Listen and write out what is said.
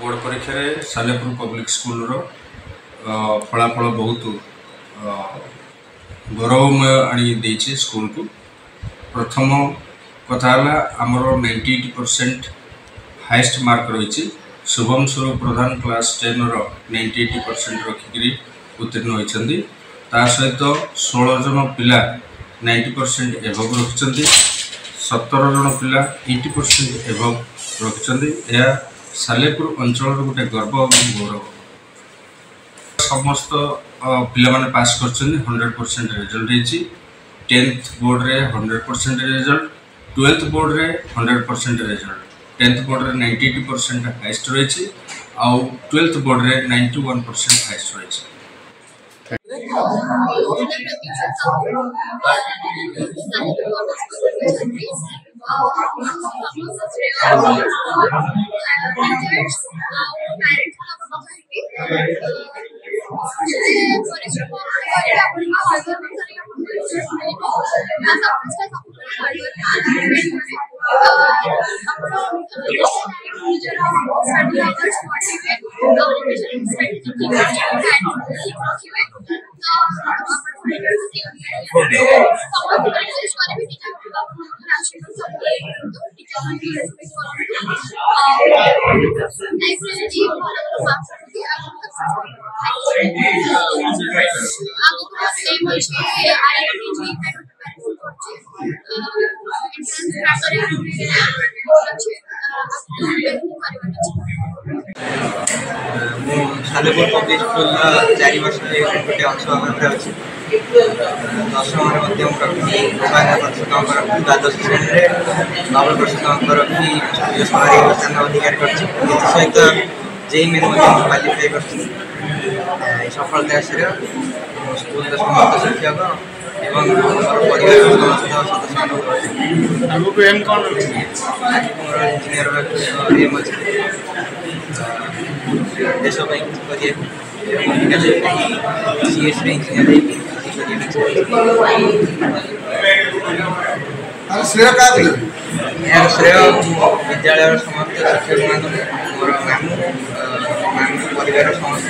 Board परीक्षा Salepur public school फलाफल बहुत गौरवमय आनी स्कूल को प्रथम कथा आमर 98% हाईएस्ट मार्क रही शुभम स्वरूप प्रधान क्लास 10 98% रखिक उत्तीर्ण होती सहित 16 जन पिला 90% एभव रखिंट 17 जन पिला 80% एभव रखिंट सालेपुर अंचल गोटे गर्व और गौरव समस्त पिला माने पास कर 100% रिजल्ट रही 10th बोर्ड रे 100% रिजल्ट 12th बोर्ड रे 100% रिजल्ट 10th बोर्ड रे 92% हाईएस्ट रही आउ 12th बोर्ड रे 91% हाईएस्ट रही। सालेपुर पब्लिक स्कूल 4 वर्ष गोटे अंश भाव अच्छी 10वीं मध्यम रखी 92% रखी 12th श्रेणी में 90% रखी स्थान अधिकार कर सहित जेई मेन क्वालिफाई कर सफलता स्कूल समस्त शिक्षक एवं परिवार समस्त सदस्य एम कौन मोर इंजीनियर एम अच्छे देश सीएस श्रेय विद्यालय समस्त शिक्षक मान मोर मामू परिवार समस्त